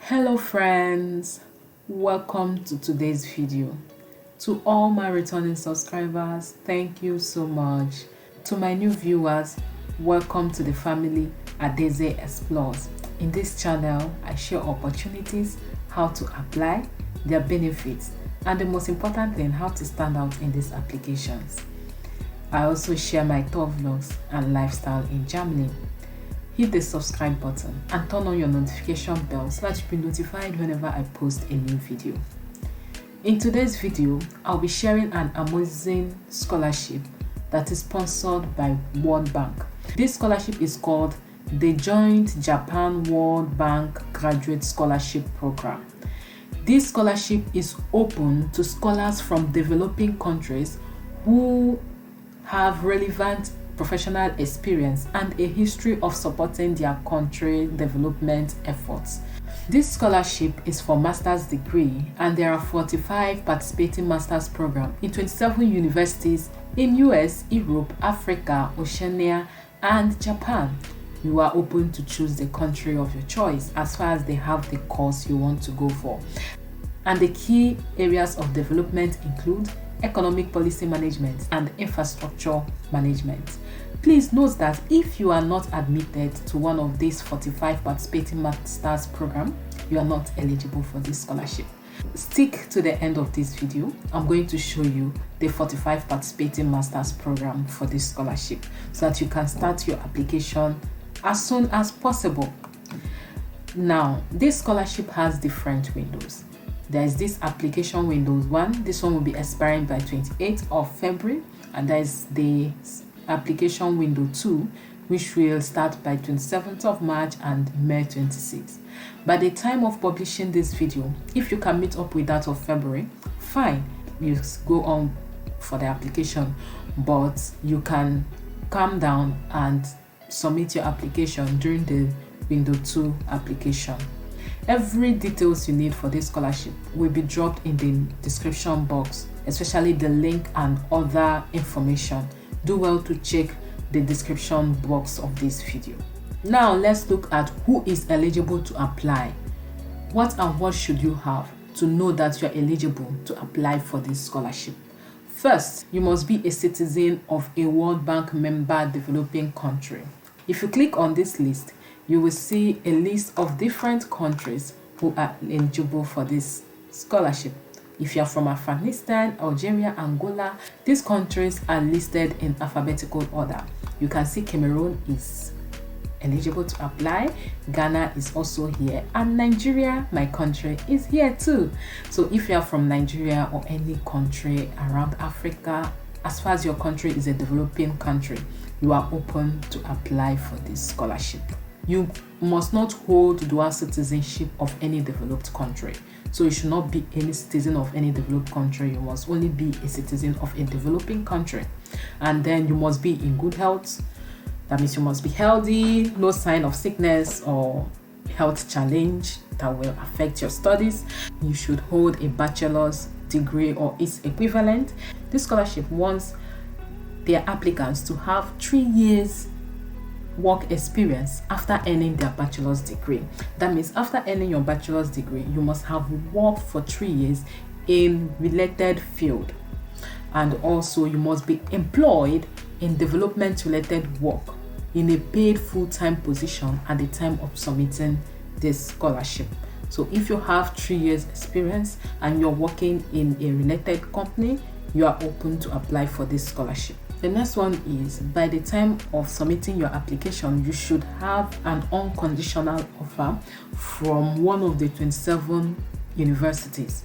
Hello friends, welcome to today's video. To all my returning subscribers, thank you so much. To my new viewers, welcome to the family Adeze Explores. In this channel, I share opportunities, how to apply, their benefits, and the most important thing, how to stand out in these applications. I also share my tour vlogs and lifestyle in Germany. Hit the subscribe button and turn on your notification bell so that you'll be notified whenever I post a new video. In today's video, I'll be sharing an amazing scholarship that is sponsored by World Bank. This scholarship is called the Joint Japan World Bank Graduate Scholarship Program. This scholarship is open to scholars from developing countries who have relevant professional experience and a history of supporting their country development efforts. This scholarship is for master's degree, and there are 45 participating master's programs in 27 universities in US, Europe, Africa, Oceania, and Japan. You are open to choose the country of your choice as far as they have the course you want to go for. And the key areas of development include economic policy management and infrastructure management. Please note that if you are not admitted to one of these 45 participating master's programs, you are not eligible for this scholarship. Stick to the end of this video. I'm going to show you the 45 participating master's program for this scholarship so that you can start your application as soon as possible. Now, this scholarship has different windows. There is this application windows 1. This one will be expiring by 28th of February, and there is the application window 2, which will start by 27th of March and May 26th. By the time of publishing this video, if you can meet up with that of February, fine, you go on for the application, but you can calm down and submit your application during the window 2 application. Every details you need for this scholarship will be dropped in the description box, especially the link and other information. Do well to check the description box of this video. Now let's look at who is eligible to apply. What and what should you have to know that you are eligible to apply for this scholarship? First, you must be a citizen of a World Bank member developing country. If you click on this list, you will see a list of different countries who are eligible for this scholarship. If you are from Afghanistan, Algeria, Angola, these countries are listed in alphabetical order. You can see Cameroon is eligible to apply, Ghana is also here, and Nigeria, my country, is here too. So if you are from Nigeria or any country around Africa, as far as your country is a developing country, you are open to apply for this scholarship. You must not hold dual citizenship of any developed country. So you should not be any citizen of any developed country. You must only be a citizen of a developing country. And then you must be in good health. That means you must be healthy, no sign of sickness or health challenge that will affect your studies. You should hold a bachelor's degree or its equivalent. This scholarship wants their applicants to have 3 years work experience after earning their bachelor's degree. That means after earning your bachelor's degree, you must have worked for 3 years in related field, and also you must be employed in development related work in a paid full-time position at the time of submitting this scholarship. So if you have 3 years experience and you're working in a related company, you are open to apply for this scholarship. The next one is, by the time of submitting your application, you should have an unconditional offer from one of the 27 universities.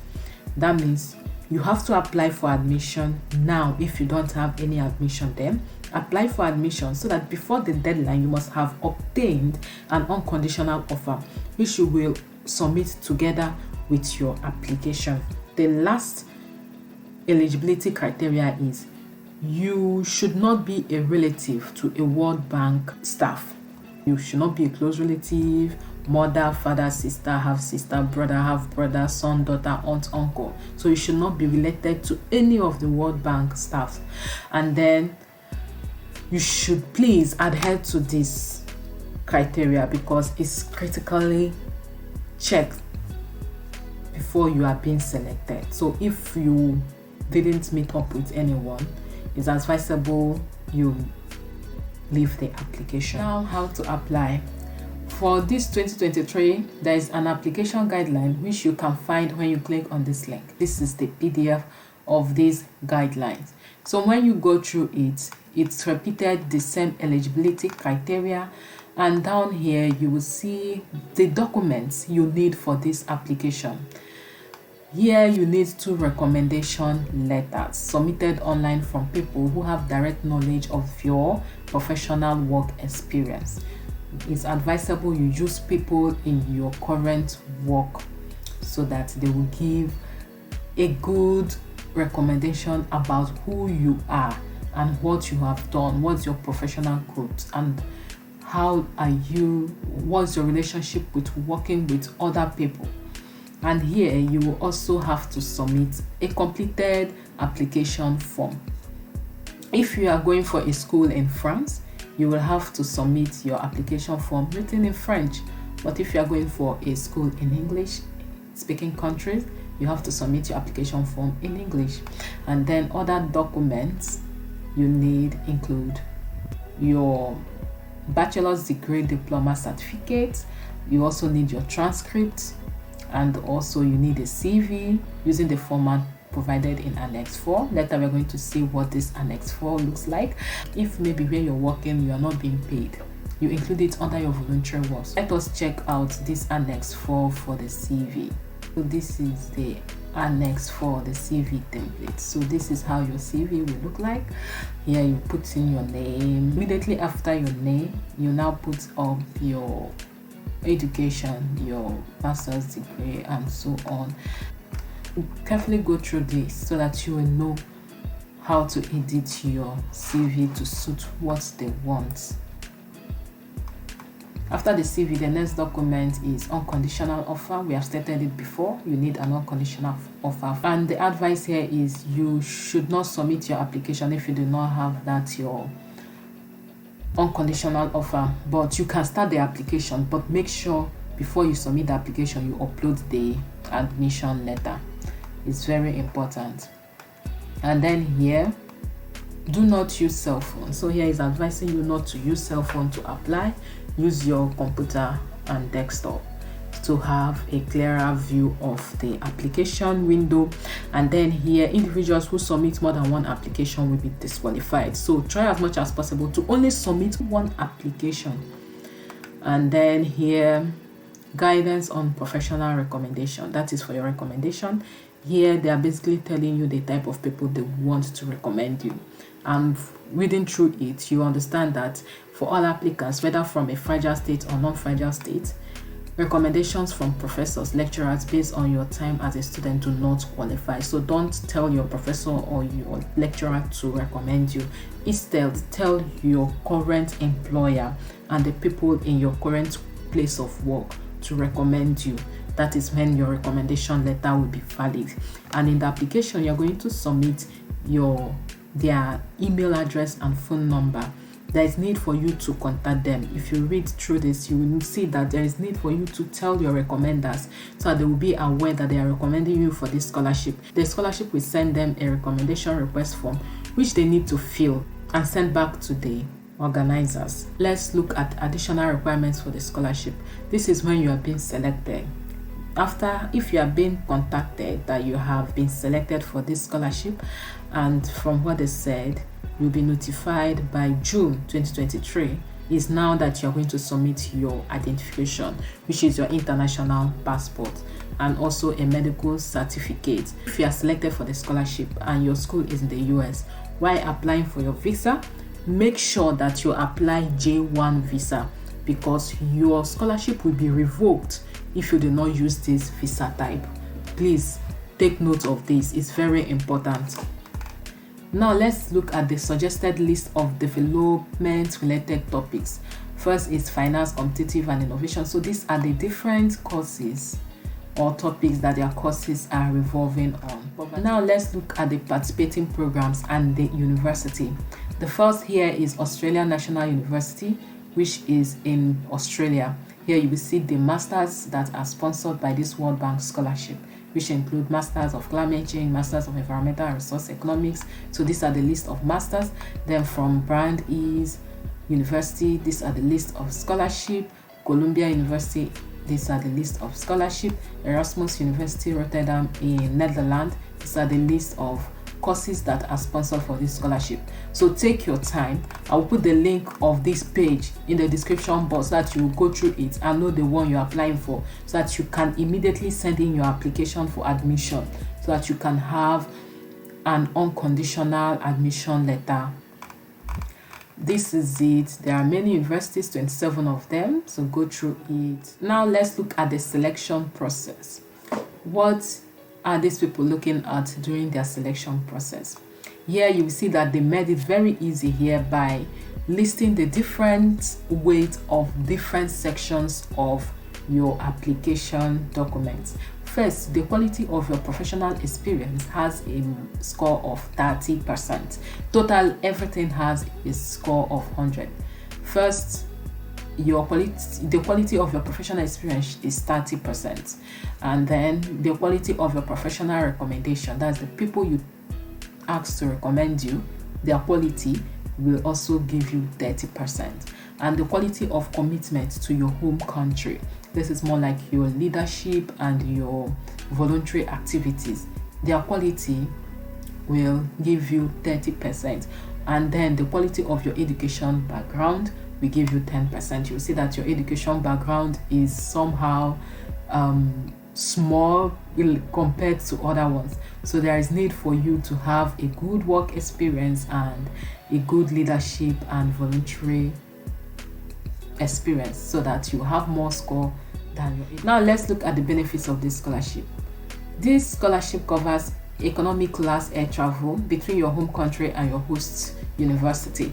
That means you have to apply for admission now. If you don't have any admission, then apply for admission so that before the deadline you must have obtained an unconditional offer, which you will submit together with your application. The last eligibility criteria is you should not be a relative to a World Bank staff. You should not be a close relative, mother, father, sister, half sister, brother, half brother, son, daughter, aunt, uncle. So you should not be related to any of the World Bank staff. And then you should please adhere to this criteria because it's critically checked before you are being selected. So if you didn't meet up with anyone, it's advisable you leave the application. Now, how to apply. For this 2023, there is an application guideline which you can find when you click on this link. This is the PDF of these guidelines. So when you go through it, it's repeated the same eligibility criteria, and down here you will see the documents you need for this application. Here you need 2 recommendation letters submitted online from people who have direct knowledge of your professional work experience. It's advisable you use people in your current work so that they will give a good recommendation about who you are and what you have done, what's your professional growth, and what's your relationship with working with other people. And here you will also have to submit a completed application form. If you are going for a school in France, you will have to submit your application form written in French. But if you are going for a school in English speaking countries, you have to submit your application form in English. And then other documents you need include your bachelor's degree diploma certificate. You also need your transcript, and also you need a CV using the format provided in Annex 4. Later we're going to see what this Annex 4 looks like. If maybe where you're working you are not being paid, you include it under your voluntary work. Let us check out this Annex 4 for the CV. So this is the Annex 4, the CV template. So this is how your CV will look like. Here you put in your name. Immediately after your name, you now put up your education, your master's degree, and so on. Carefully go through this so that you will know how to edit your CV to suit what they want. After the CV, the next document is unconditional offer. We have stated it before. You need an unconditional offer, and the advice here is you should not submit your application if you do not have that your unconditional offer. But you can start the application, but make sure before you submit the application you upload the admission letter. It's very important. And then here, do not use cell phone. So here is advising you not to use cell phone to apply. Use your computer and desktop to have a clearer view of the application window. And then here, individuals who submit more than one application will be disqualified. So try as much as possible to only submit one application. And then here, guidance on professional recommendation. That is for your recommendation. Here they are basically telling you the type of people they want to recommend you, and reading through it you understand that for all applicants, whether from a fragile state or non-fragile state, recommendations from professors, lecturers based on your time as a student do not qualify. So don't tell your professor or your lecturer to recommend you. Instead, tell your current employer and the people in your current place of work to recommend you. That is when your recommendation letter will be valid. And in the application, you're going to submit their email address and phone number. There is need for you to contact them. If you read through this, you will see that there is need for you to tell your recommenders so that they will be aware that they are recommending you for this scholarship. The scholarship will send them a recommendation request form, which they need to fill and send back to the organizers. Let's look at additional requirements for the scholarship. This is when you are being selected. If you are being contacted that you have been selected for this scholarship, and from what they said, you'll be notified by June 2023, is now that you're going to submit your identification, which is your international passport, and also a medical certificate. If you are selected for the scholarship and your school is in the US, while applying for your visa, make sure that you apply J1 visa, because your scholarship will be revoked if you do not use this visa type. Please take note of this, it's very important. Now let's look at the suggested list of development related topics. First is finance, competitive and innovation. So these are the different courses or topics that their courses are revolving on. Now let's look at the participating programs and the university. The first here is Australian National University, which is in Australia. Here you will see the masters that are sponsored by this World Bank scholarship. which include Masters of Climate Change, Masters of Environmental and Resource Economics. So these are the list of masters. Then from Brandeis University, these are the list of scholarship. Columbia University, these are the list of scholarship. Erasmus University Rotterdam in Netherlands, these are the list of courses that are sponsored for this scholarship. So take your time. I will put the link of this page in the description box so that you will go through it and know the one you're applying for, so that you can immediately send in your application for admission, so that you can have an unconditional admission letter. This is it. There are many universities, 27 of them, so go through it. Now let's look at the selection process. What are these people looking at during their selection process? Here you will see that they made it very easy here by listing the different weight of different sections of your application documents. First, the quality of your professional experience has a score of 30%. Total everything has a score of 100. First, the quality of your professional experience is 30%, and then the quality of your professional recommendation, that's the people you ask to recommend you, their quality will also give you 30%. And the quality of commitment to your home country, this is more like your leadership and your voluntary activities, their quality will give you 30%. And then the quality of your education background will give you 10%. You'll see that your education background is somehow small compared to other ones. So there is need for you to have a good work experience and a good leadership and voluntary experience, so that you have more score than your. Now let's look at the benefits of this scholarship. This scholarship covers economic class air travel between your home country and your host university,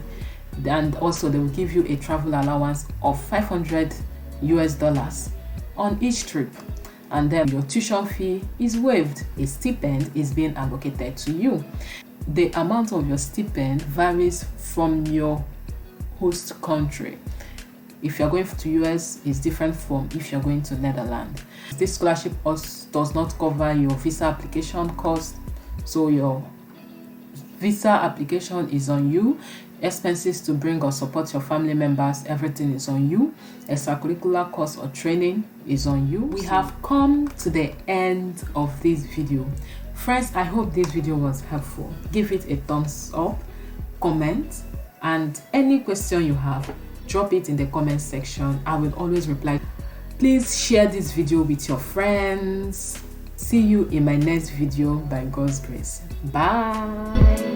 and also they will give you a travel allowance of $500 on each trip, and then your tuition fee is waived. A stipend is being allocated to you. The amount of your stipend varies from your host country. If you're going to US, it's different from if you're going to Netherlands. This scholarship also does not cover your visa application cost, so your visa application is on you. Expenses to bring or support your family members, everything is on you. Extracurricular course or training is on you. We have come to the end of this video. Friends, I hope this video was helpful. Give it a thumbs up, comment, and any question you have, drop it in the comment section. I will always reply. Please share this video with your friends. See you in my next video by God's grace. Bye.